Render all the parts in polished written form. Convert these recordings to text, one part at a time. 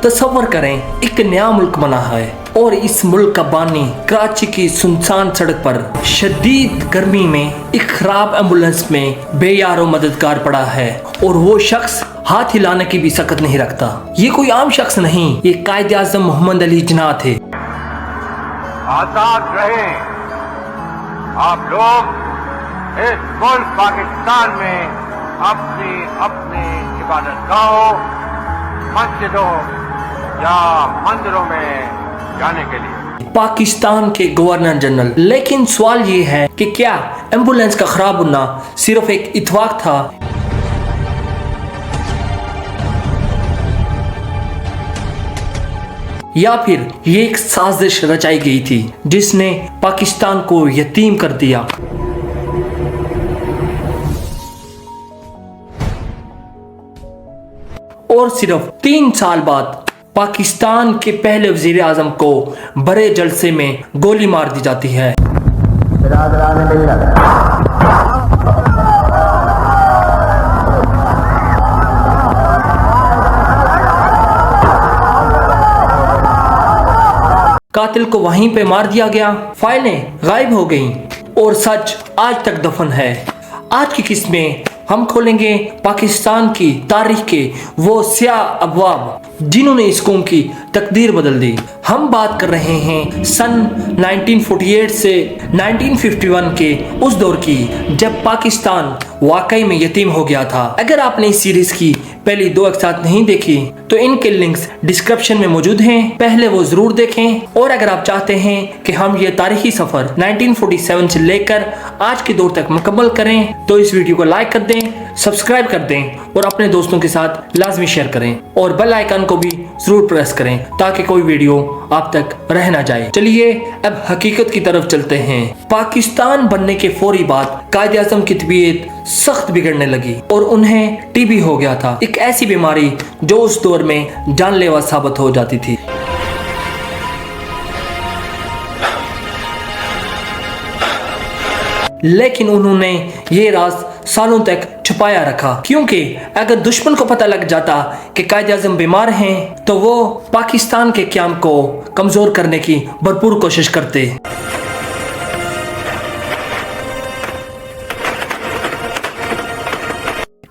तसव्वुर करें, एक नया मुल्क बना है और इस मुल्क का बानी कराची की सुनसान सड़क पर शदीद गर्मी में एक खराब एम्बुलेंस में बेयारो मददगार पड़ा है और वो शख्स हाथ हिलाने की भी सकत नहीं रखता। ये कोई आम शख्स नहीं, ये कायदे आज़म मोहम्मद अली जिन्ना थे। आजाद रहें आप लोग इस मुल्क पाकिस्तान में अपनी अपनी इबादतगाहों, मस्जिदों या मंदिरों में जाने के लिए। पाकिस्तान के गवर्नर जनरल। लेकिन सवाल ये है कि क्या एम्बुलेंस का खराब होना सिर्फ एक इत्तेफाक था या फिर ये एक साजिश रचाई गई थी जिसने पाकिस्तान को यतीम कर दिया। और सिर्फ 3 साल बाद पाकिस्तान के पहले वजीर आजम को बड़े जलसे में गोली मार दी जाती है। कातिल को वहीं पे मार दिया गया, फाइलें गायब हो गईं और सच आज तक दफन है। आज की किस्त में हम खोलेंगे पाकिस्तान की तारीख के वो स्याह अबवाब जिन्होंने इस कौम की तकदीर बदल दी। हम बात कर रहे हैं सन 1948 से 1951 के उस दौर की जब पाकिस्तान वाकई में यतीम हो गया था। अगर आपने इस सीरीज की पहली 2 एपिसोड नहीं देखी तो इनके लिंक्स डिस्क्रिप्शन में मौजूद हैं, पहले वो जरूर देखें। और अगर आप चाहते हैं कि हम ये तारीखी सफर 1947 से लेकर आज के दौर तक मुकम्मल करें तो इस वीडियो को लाइक कर दें, सब्सक्राइब कर दें और अपने दोस्तों के साथ लाजमी शेयर करें और बेल आइकन को भी जरूर प्रेस करें ताकि कोई वीडियो आप तक रह ना जाए। चलिए अब हकीकत की तरफ चलते हैं। पाकिस्तान बनने के फौरी बाद कायदे आज़म की तबीयत सख्त बिगड़ने लगी और उन्हें टीबी हो गया था, एक ऐसी बीमारी जो उस दौर में जानलेवा साबित हो जाती थी। लेकिन उन्होंने ये राज सालों तक छुपाया रखा क्योंकि अगर दुश्मन को पता लग जाता कि कायदे आज़म बीमार हैं तो वो पाकिस्तान के क़याम को कमज़ोर करने की भरपूर कोशिश करते।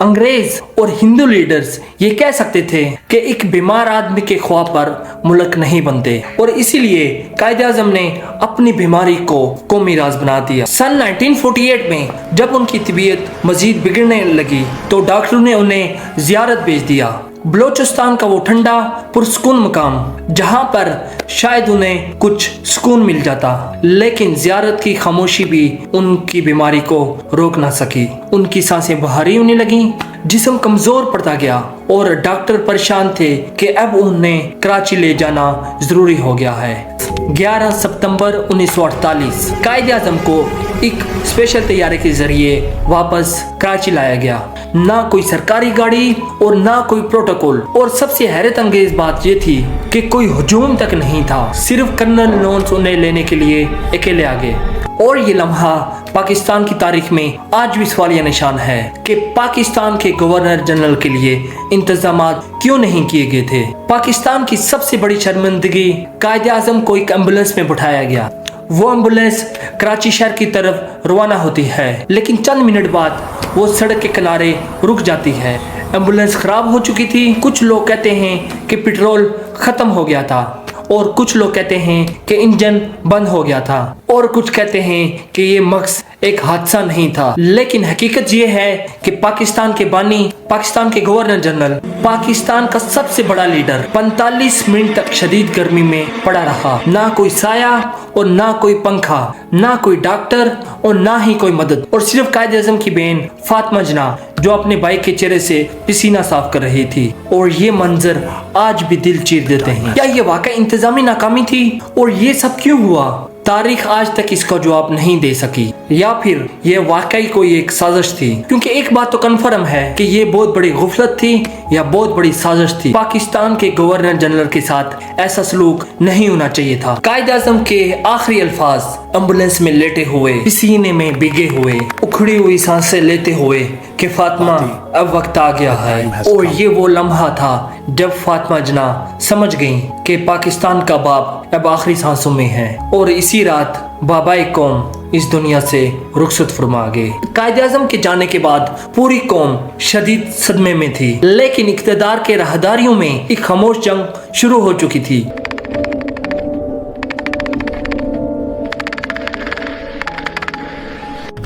अंग्रेज और हिंदू लीडर्स ये कह सकते थे कि एक बीमार आदमी के ख्वाब पर मुल्क नहीं बनते और इसीलिए कायदे आज़म ने अपनी बीमारी को कौमी राज बना दिया। सन 1948 में जब उनकी तबीयत मजीद बिगड़ने लगी तो डॉक्टरों ने उन्हें जियारत भेज दिया। बलोचिस्तान का वो ठंडा पुरसुकून मकाम जहां पर शायद उन्हें कुछ सुकून मिल जाता, लेकिन जियारत की खामोशी भी उनकी बीमारी को रोक ना सकी। उनकी सांसें भारी होने लगी, जिस्म कमजोर पड़ता गया और डॉक्टर परेशान थे कि अब उन्हें कराची ले जाना जरूरी हो गया है। 11 सितंबर 1948 कायदे आज़म को एक स्पेशल तैयारी के जरिए वापस कराची लाया गया। ना कोई सरकारी गाड़ी और ना कोई प्रोटोकॉल, और सबसे हैरत अंगेज बात यह थी कि कोई हुजूम तक नहीं था। सिर्फ कर्नल नॉन्स उन्हें लेने के लिए अकेले आ गए। और ये लम्हा पाकिस्तान की तारीख में आज भी सवालिया निशान है कि पाकिस्तान के गवर्नर जनरल के लिए इंतजामात क्यों नहीं किए गए थे। पाकिस्तान की सबसे बड़ी शर्मिंदगी कायदे आज़म को एक एम्बुलेंस में बिठाया गया। वो एम्बुलेंस कराची शहर की तरफ रवाना होती है, लेकिन चंद मिनट बाद वो सड़क के किनारे रुक जाती है। एम्बुलेंस खराब हो चुकी थी। कुछ लोग कहते हैं कि पेट्रोल खत्म हो गया था और कुछ लोग कहते हैं कि इंजन बंद हो गया था और कुछ कहते हैं कि ये मकसद एक हादसा नहीं था। लेकिन हकीकत ये है कि पाकिस्तान के बानी, पाकिस्तान के गवर्नर जनरल, पाकिस्तान का सबसे बड़ा लीडर 45 मिनट तक शदीद गर्मी में पड़ा रहा। ना कोई साया और ना कोई पंखा, ना कोई डॉक्टर और ना ही कोई मदद, और सिर्फ कायदे आज़म की बहन फातिमा जना जो अपने भाई के चेहरे से पसीना साफ कर रही थी। और ये मंजर आज भी दिल चीर देते हैं। क्या ये वाकई इंतजामी नाकामी थी और ये सब क्यों हुआ? तारीख आज तक इसका जवाब नहीं दे सकी, या फिर ये वाकई कोई एक साजिश थी। क्योंकि एक बात तो कन्फर्म है कि ये बहुत बड़ी गुफलत थी या बहुत बड़ी साजिश थी। पाकिस्तान के गवर्नर जनरल के साथ ऐसा सलूक नहीं होना चाहिए था। कायदे आज़म के आखिरी अल्फाज एम्बुलेंस में लेटे हुए, पसीने में भीगे हुए, उखड़ी हुई सांसें लेते हुए कि फातिमा अब वक्त आ गया है। और ये वो लम्हा था जब फातिमा जना समझ गई कि पाकिस्तान का बाप अब आखिरी सांसों में है। और इसी रात बाबाए कौम इस दुनिया से रुखसत फरमा गए। कायदे आज़म के जाने के बाद पूरी कौम शदीद सदमे में थी, लेकिन इक़्तिदार के राहदारियों में एक खामोश जंग शुरू हो चुकी थी।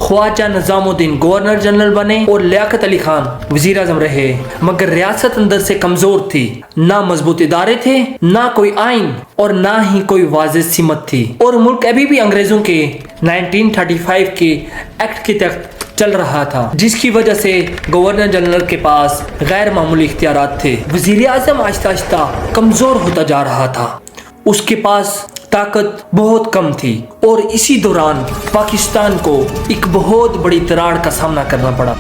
ख्वाजा निजामुद्दीन गवर्नर जनरल बने और लियाकत अली खान वजीर आजम रहे, मगर रियासत अंदर से कमजोर थी। ना मजबूत इदारे थे, ना कोई आइन और ना ही कोई वाज़ेह सिमत थी। और मुल्क अभी भी अंग्रेजों के 1935 के एक्ट के तहत चल रहा था, जिसकी वजह से गवर्नर जनरल के पास गैर मामूली इख्तियारात थे। वजीर आजम आहिस्ता आहिस्ता कमजोर होता जा रहा था, उसके पास ताकत बहुत कम थी। और इसी दौरान पाकिस्तान को एक बहुत बड़ी तराड़ का सामना करना पड़ा।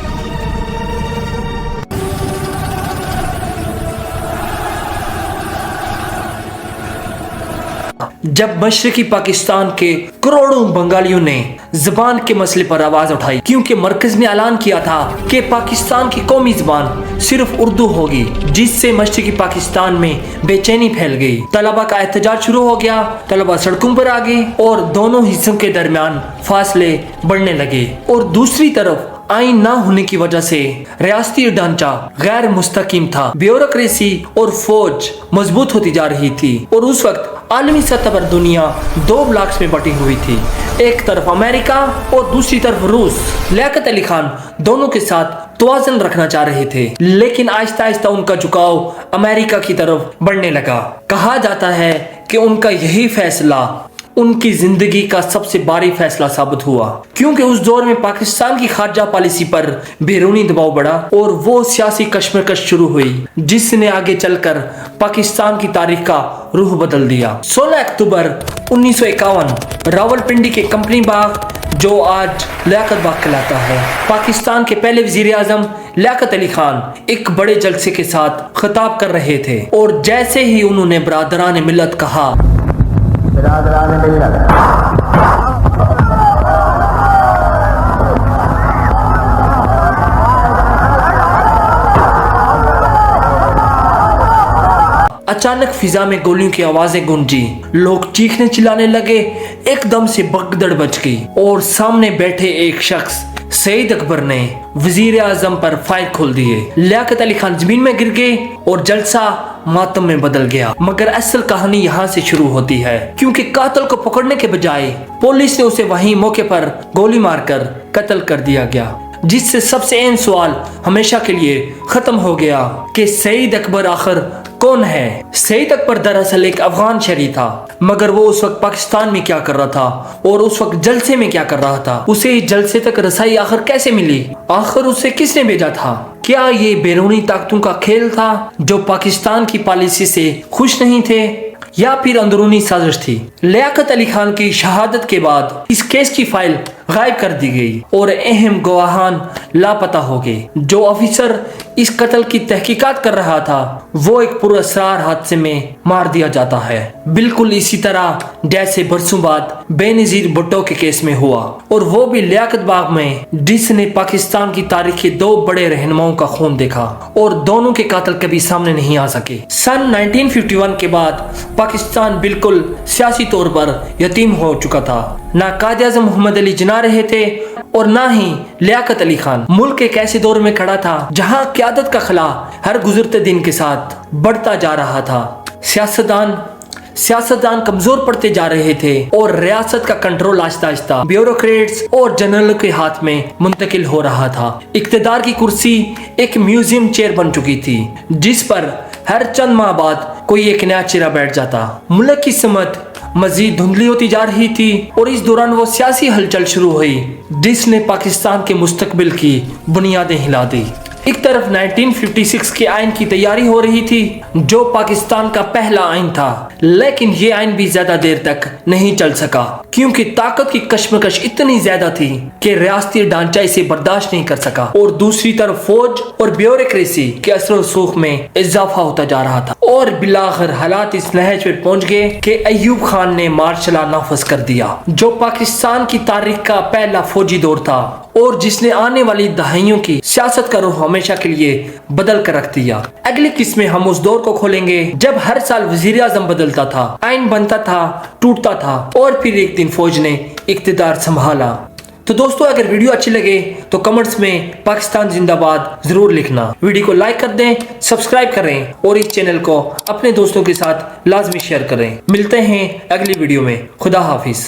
जब मशरकी पाकिस्तान के करोड़ों बंगालियों ने ज़बान के मसले पर आवाज उठाई, क्योंकि मरकज ने ऐलान किया था कि पाकिस्तान की कौमी ज़बान सिर्फ उर्दू होगी, जिससे मशरकी पाकिस्तान में बेचैनी फैल गई। तलबा का एहतजाज शुरू हो गया, तलबा सड़कों पर आ गए और दोनों हिस्सों के दरमियान फासले बढ़ने लगे। और दूसरी तरफ आइन ना होने की वजह से रियासती ढांचा गैर मुस्तकीम था, ब्यूरोक्रेसी और फौज मजबूत होती जा रही थी। और उस वक्त आलमी सतह पर दुनिया दो ब्लॉक्स में बटी हुई थी, एक तरफ अमेरिका और दूसरी तरफ रूस। लियाकत अली खान दोनों के साथ तवाज़ुन रखना चाह रहे थे, लेकिन आहिस्ता आहिस्ता उनका झुकाव अमेरिका की तरफ बढ़ने लगा। कहा जाता है कि उनका यही फैसला उनकी जिंदगी का सबसे भारी फैसला साबित हुआ, क्योंकि उस दौर में पाकिस्तान की खारजा पॉलिसी पर बैरूनी दबाव बढ़ा और वो सियासी कशमकश शुरू हुई, जिसने आगे चलकर पाकिस्तान की तारीख का रुख बदल दिया। 16 अक्टूबर 1951 रावलपिंडी के कंपनी बाग, जो आज लियाकत बाग कहलाता है, पाकिस्तान के पहले वजीर आजम लियाकत अली खान एक बड़े जलसे के साथ खिताब कर रहे थे। और जैसे ही उन्होंने बरादरान मिल्लत कहा, अचानक फिजा में गोलियों की आवाजें गूंजी, लोग चीखने चिल्लाने लगे। एकदम से भगदड़ मच गई और सामने बैठे एक शख्स सईद अकबर ने वजीर आजम पर फायर खोल दिए। लियाकत अली खान जमीन में गिर गए और जलसा मातम में बदल गया। मगर असल कहानी यहाँ से शुरू होती है, क्योंकि कातिल को पकड़ने के बजाय पुलिस ने उसे वहीं मौके पर गोली मारकर कत्ल कर दिया गया, जिससे सबसे अहम सवाल हमेशा के लिए खत्म हो गया कि सईद अकबर आखिर कौन है। सईद अकबर दरअसल एक अफगान शहरी था, मगर वो उस वक्त पाकिस्तान में क्या कर रहा था और उस वक्त जलसे में क्या कर रहा था, उसे इस जलसे तक रसाई आखिर कैसे मिली, आखिर उसे किसने भेजा था? क्या ये बैरूनी ताकतों का खेल था जो पाकिस्तान की पॉलिसी से खुश नहीं थे, या फिर अंदरूनी साजिश थी? लियाकत अली खान की शहादत के बाद इस केस की फाइल गायब कर दी गई और अहम गवाहान लापता हो गए। जो ऑफिसर इस कत्ल की तहकीकात कर रहा था, वो एक पुरअसरार हादसे में मार दिया जाता है, बिल्कुल इसी तरह जैसे बरसों बाद बेनजीर भुट्टो के केस में हुआ, और वो भी लियाकत बाग में, जिसने पाकिस्तान की तारीख के दो बड़े रहनुमाओं का खून देखा और दोनों के कातिल कभी सामने नहीं आ सके। सन 1951 के बाद पाकिस्तान बिल्कुल सियासी तौर पर यतीम हो चुका था। ना कायदे आज़म मोहम्मद अली जिन्ना रहे थे और ना ही लियाकत अली खान। मुल्क एक ऐसे दौर में खड़ा था जहां क़यादत का खला हर गुजरते दिन के साथ बढ़ता जा रहा था। सियासतदान कमजोर पड़ते जा रहे थे और रियासत का कंट्रोल आहिस्ता आहिस्ता ब्यूरोक्रेट्स और जनरल के हाथ में मुंतकिल हो रहा था। इक़्तिदार की कुर्सी एक म्यूजियम चेयर बन चुकी थी, जिस पर हर चंद माह बाद कोई एक नया चेहरा बैठ जाता। मुल्क की समत मजीद धुंधली होती जा रही थी और इस दौरान वो सियासी हलचल शुरू हुई जिसने पाकिस्तान के मुस्तकबिल की बुनियादें हिला दी। ایک طرف 1956 کے آئین کی تیاری ہو رہی تھی جو پاکستان کا پہلا آئین تھا، لیکن یہ آئین بھی زیادہ دیر تک نہیں چل سکا کیونکہ طاقت کی کشمکش اتنی زیادہ تھی کہ ریاستی ڈھانچہ اسے برداشت نہیں کر سکا، اور دوسری طرف فوج اور بیوروکریسی کے اثر و رسوخ میں اضافہ ہوتا جا رہا تھا، اور بالآخر حالات اس نہج پر پہنچ گئے کہ ایوب خان نے مارشل لا نافذ کر دیا جو پاکستان کی تاریخ کا پہلا فوجی دور تھا اور جس نے آنے والی دہائیوں کی سیاست کا رخ ہمیشہ کے لیے بدل کر رکھ دیا۔ اگلی قسط میں ہم اس دور کو کھولیں گے جب ہر سال وزیر اعظم بدلتا تھا، آئین بنتا تھا، ٹوٹتا تھا، اور پھر ایک دن فوج نے اقتدار سنبھالا۔ تو دوستو اگر ویڈیو اچھی لگے تو کمنٹس میں پاکستان زندہ باد ضرور لکھنا، ویڈیو کو لائک کر دیں، سبسکرائب کریں اور اس چینل کو اپنے دوستوں کے ساتھ لازمی شیئر کریں۔ ملتے ہیں اگلی ویڈیو میں، خدا حافظ۔